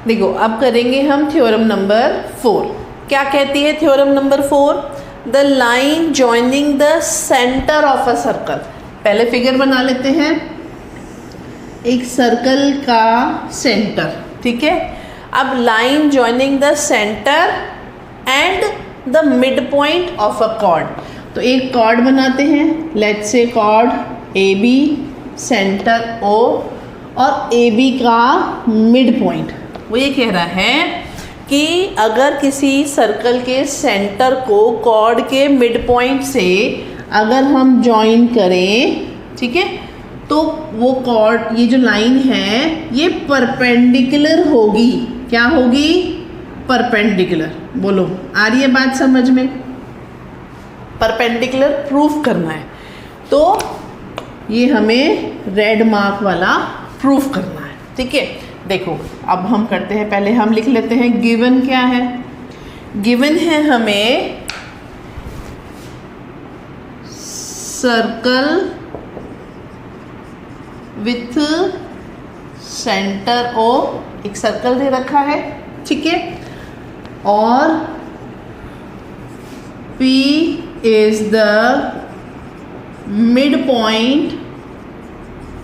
देखो अब करेंगे हम थ्योरम नंबर 4। क्या कहती है theorem number 4? The line joining the centre of a circle. पहले फिगर बना लेते हैं, एक सर्कल का सेंटर, ठीक है। अब line joining the centre and the मिड पॉइंट ऑफ अ कॉर्ड। तो एक कॉर्ड बनाते हैं, let's say chord A B, centre O और ए बी का मिड पॉइंट। वो ये कह रहा है कि अगर किसी सर्कल के सेंटर को कॉर्ड के मिड पॉइंट से अगर हम जॉइन करें, ठीक है, तो वो कॉर्ड, ये जो लाइन है ये परपेंडिकुलर होगी। क्या होगी? परपेंडिकुलर। बोलो, आ रही है बात समझ में? परपेंडिकुलर प्रूफ करना है, तो ये हमें रेड मार्क वाला प्रूफ करना है, ठीक है। देखो अब हम करते हैं, पहले हम लिख लेते हैं गिवन क्या है। गिवन है हमें सर्कल विथ सेंटर ओ, एक सर्कल दे रखा है, ठीक है, और P is the mid point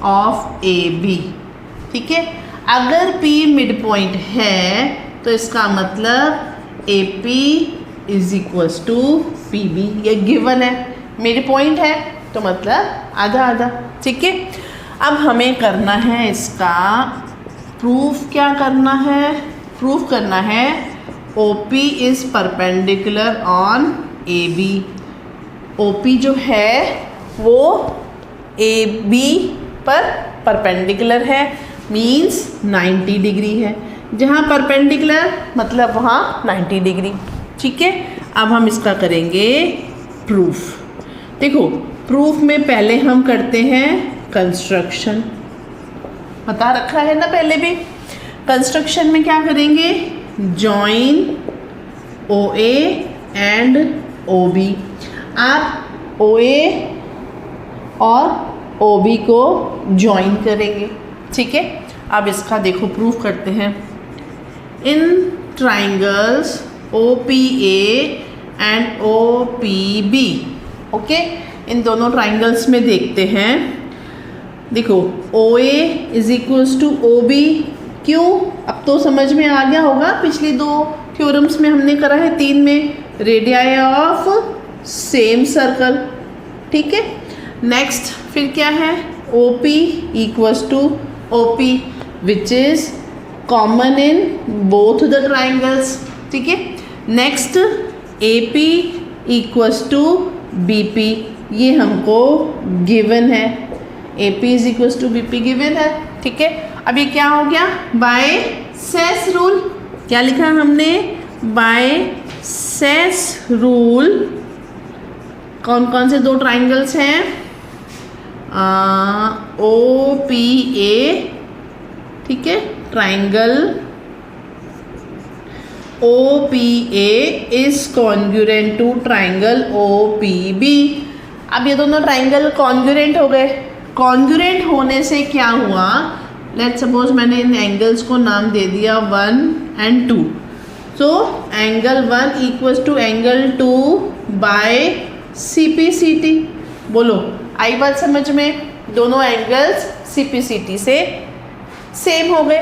of A B, ठीक है। अगर P मिड पॉइंट है तो इसका मतलब AP is equals to PB। ये गिवन है, मिड पॉइंट है तो मतलब आधा आधा, ठीक है। अब हमें करना है इसका प्रूफ। क्या करना है? प्रूफ करना है OP is perpendicular on AB। OP जो है वो AB पर परपेंडिकुलर है, मीन्स 90 डिग्री है। जहाँ परपेंडिकुलर मतलब वहाँ 90 डिग्री, ठीक है। अब हम इसका करेंगे प्रूफ। देखो प्रूफ में पहले हम करते हैं कंस्ट्रक्शन, बता रखा है ना पहले भी। कंस्ट्रक्शन में क्या करेंगे? Join OA and OB। आप OA और OB को जॉइन करेंगे, ठीक है। अब इसका देखो प्रूफ करते हैं। In triangles OPA and OPB, okay, इन दोनों ट्राइंगल्स में देखते हैं। देखो OA is equals to OB। क्यों? अब तो समझ में आ गया होगा, पिछली 2 थ्योरम्स में हमने करा है, 3 में, रेडियाई ऑफ सेम सर्कल, ठीक है। नेक्स्ट फिर क्या है? OP equals to OP which is common in both the triangles, ठीक है। Next AP equals to BP, ये हमको गिवन है। AP is equals to BP given है, ठीक है। अब ये क्या हो गया? By SSS rule. क्या लिखा हमने? By SSS rule. कौन कौन से 2 ट्राइंगल्स हैं? OPA, ठीक है, triangle OPA is congruent to triangle OPB। अब ये दोनों ट्राइंगल कॉन्ग्रुएंट हो गए। कॉन्ग्रुएंट होने से क्या हुआ? लेट्स सपोज मैंने इन एंगल्स को नाम दे दिया 1 and 2। So angle 1 equals to angle 2 by CPCT। बोलो, आई बात समझ में? दोनों एंगल्स CPCT से सेम हो गए।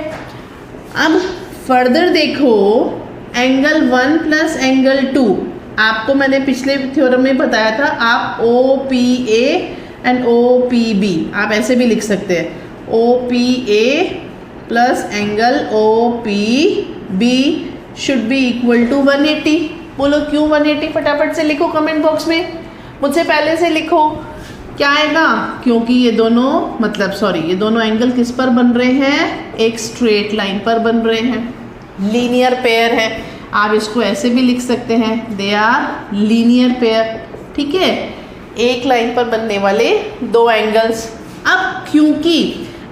अब फर्दर देखो, एंगल 1 प्लस एंगल 2, आपको मैंने पिछले थ्योरम में बताया था, आप OPA एंड OPB आप ऐसे भी लिख सकते हैं। OPA plus angle OPB should be equal to 180। बोलो क्यों 180? फटाफट से लिखो कमेंट बॉक्स में, मुझसे पहले से लिखो। क्या आएगा? क्योंकि ये दोनों ये दोनों एंगल किस पर बन रहे हैं? एक स्ट्रेट लाइन पर बन रहे हैं, लीनियर पेयर है। आप इसको ऐसे भी लिख सकते हैं, दे आर लीनियर पेयर, ठीक है, एक लाइन पर बनने वाले 2 एंगल्स। अब क्योंकि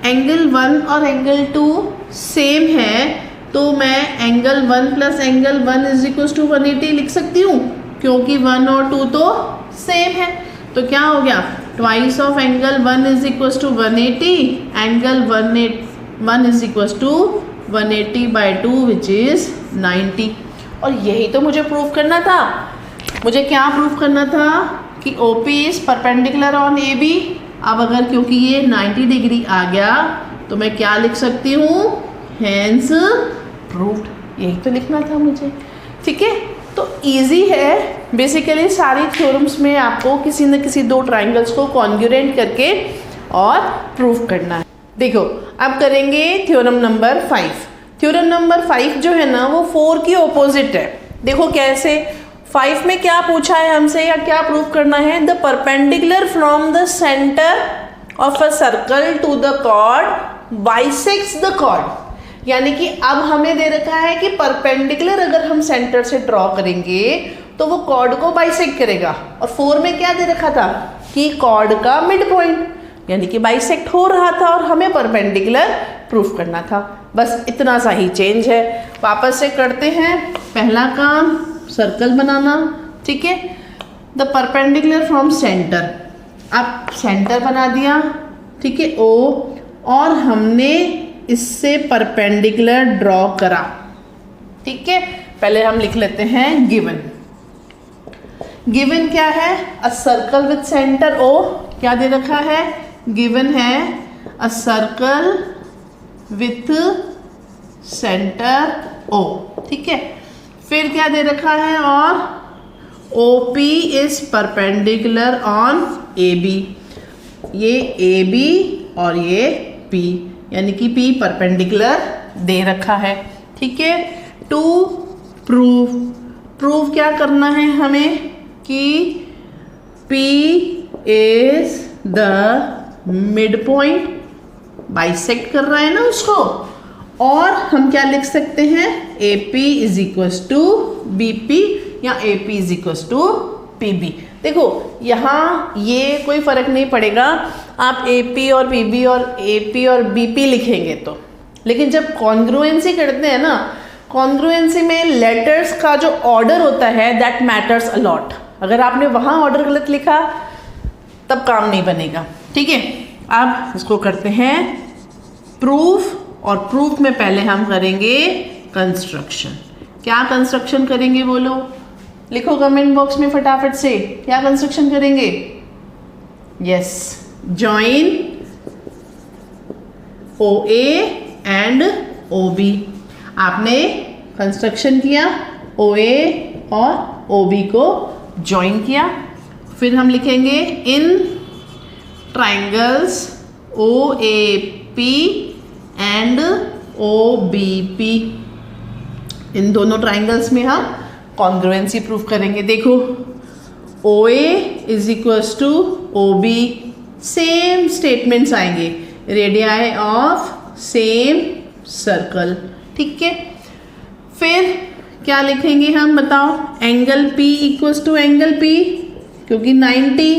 एंगल 1 और एंगल 2 सेम है, तो मैं angle 1 plus angle 1 is equal to 180 लिख सकती हूँ, क्योंकि 1 और 2 तो सेम है। तो क्या हो गया? Twice of angle 1 is equal to 180, angle 1 is equal to 180/2 which is 90। और यही तो मुझे प्रूव करना था। मुझे क्या प्रूव करना था कि OP is perpendicular on AB। अब अगर क्योंकि ये 90 डिग्री आ गया तो मैं क्या लिख सकती हूँ, हैंस प्रूव्ड। यही तो लिखना था मुझे, ठीक है। तो इजी है बेसिकली, सारी थ्योरम्स में आपको किसी न किसी दो ट्राइंगल्स को कॉन्ग्रुएंट करके और प्रूव करना है। देखो अब करेंगे थ्योरम नंबर 5। थ्योरम नंबर 5 जो है ना वो 4 की ऑपोजिट है। देखो कैसे, 5 में क्या पूछा है हमसे या क्या प्रूव करना है, the perpendicular from the centre of a circle to the chord bisects the chord. यानी कि अब हमें दे रखा है कि परपेंडिकुलर अगर हम सेंटर से ड्रॉ करेंगे तो वो कॉर्ड को बाइसेक्ट करेगा। और 4 में क्या दे रखा था कि कॉर्ड का मिड पॉइंट, यानी कि बाइसेक्ट हो रहा था और हमें परपेंडिकुलर प्रूफ करना था। बस इतना सा ही चेंज है। वापस से करते हैं। पहला काम सर्कल बनाना, ठीक है। द परपेंडिकुलर फ्रॉम सेंटर, अब सेंटर बना दिया, ठीक है, O, और हमने इससे परपेंडिकुलर ड्रॉ करा, ठीक है। पहले हम लिख लेते हैं गिवन। गिवन क्या है, a circle with centre O। क्या दे रखा है, गिवन है a circle with centre O, ठीक है। फिर क्या दे रखा है, और OP is perpendicular on AB। ये AB और ये P, यानी कि P परपेंडिकुलर दे रखा है, ठीक है। टू प्रूव, प्रूव क्या करना है हमें कि P इज द मिड पॉइंट, बाइसेक्ट कर रहा है ना उसको। और हम क्या लिख सकते हैं, AP is equals to BP या AP is equals to PB। देखो यहाँ ये कोई फर्क नहीं पड़ेगा, आप AP और PB और AP और BP लिखेंगे तो। लेकिन जब कॉन्ग्रुएंसी करते हैं ना, कॉन्ग्रुएंसी में लेटर्स का जो ऑर्डर होता है दैट मैटर्स अलॉट। अगर आपने वहाँ ऑर्डर गलत लिखा तब काम नहीं बनेगा, ठीक है। अब इसको करते हैं प्रूफ, और प्रूफ में पहले हम करेंगे कंस्ट्रक्शन। क्या कंस्ट्रक्शन करेंगे बोलो, लिखो कमेंट बॉक्स में फटाफट से, क्या कंस्ट्रक्शन करेंगे। Yes, join OA and OB। आपने कंस्ट्रक्शन किया, OA और OB को जॉइन किया। फिर हम लिखेंगे in triangles OAP and OBP। इन दोनों ट्राइंगल्स में हम कॉन्ग्रुएंसी प्रूफ करेंगे। देखो OA is equals to OB, same statements आएंगे, रेडियाई ऑफ सेम सर्कल, ठीक है। फिर क्या लिखेंगे हम बताओ, angle P equals to angle P, क्योंकि 90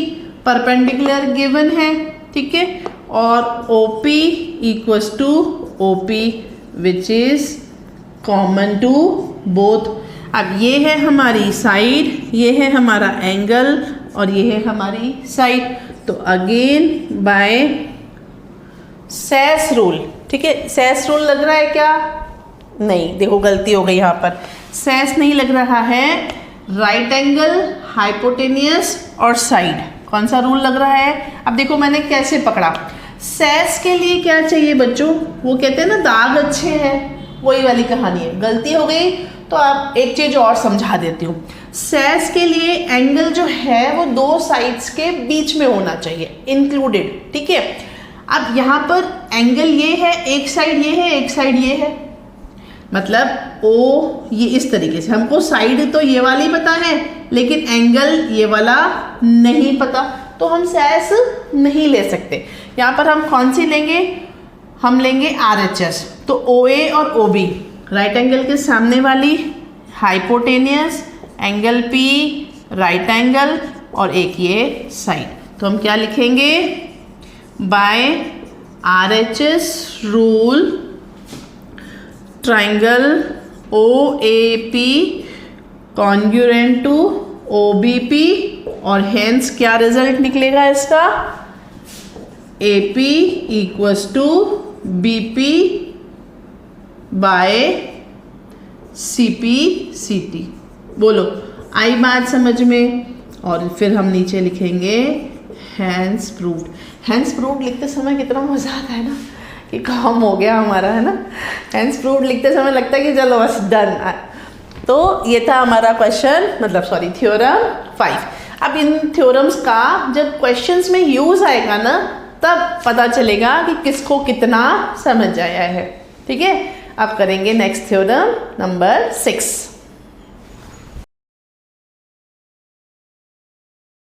परपेंडिकुलर गिवन है, ठीक है। और OP equals to OP which is common to both. अब ये है हमारी साइड, ये है हमारा एंगल और ये है हमारी साइड। तो अगेन बाय सेस रूल, ठीक है। सेस रूल लग रहा है क्या, नहीं, देखो गलती हो गई यहाँ पर, सेस नहीं लग रहा है, राइट एंगल, हाइपोटेनियस और साइड। कौन सा रूल लग रहा है, अब देखो मैंने कैसे पकड़ा। सेस के लिए क्या चाहिए बच्चों, वो कहते हैं ना दाग अच्छे हैं, वही वाली कहानी है। गलती हो गई तो आप एक चीज और समझा देती हूँ। सेस के लिए एंगल जो है वो दो साइड्स के बीच में होना चाहिए, इंक्लूडेड, ठीक है। अब यहाँ पर एंगल ये है, एक साइड ये है, एक साइड ये है, मतलब O ये इस तरीके से। हमको साइड तो ये वाली पता है लेकिन एंगल ये वाला नहीं पता, तो हम सेस नहीं ले सकते। यहाँ पर हम कौन सी लेंगे, हम लेंगे RHS। तो OA और OB राइट एंगल के सामने वाली, hypotenuse, angle P, right angle और एक ये साइड। तो हम क्या लिखेंगे, by RHS rule triangle OAP congruent to OBP, और हेंस क्या रिजल्ट निकलेगा इसका, AP equals to BP by CP/CT। बोलो आई बात समझ में? और फिर हम नीचे लिखेंगे हैंस प्रूव्ड। हैंस प्रूव्ड लिखते समय कितना मजा आता है ना कि काम हो गया हमारा, है ना। हैंस प्रूव्ड लिखते समय लगता है कि चलो बस डन। तो ये था हमारा क्वेश्चन, मतलब सॉरी थ्योरम 5। अब इन थ्योरम्स का जब क्वेश्चंस में यूज आएगा ना, तब पता चलेगा कि किसको कितना समझ आया है। ठीक है, अब करेंगे नेक्स्ट थ्योरम नंबर 6।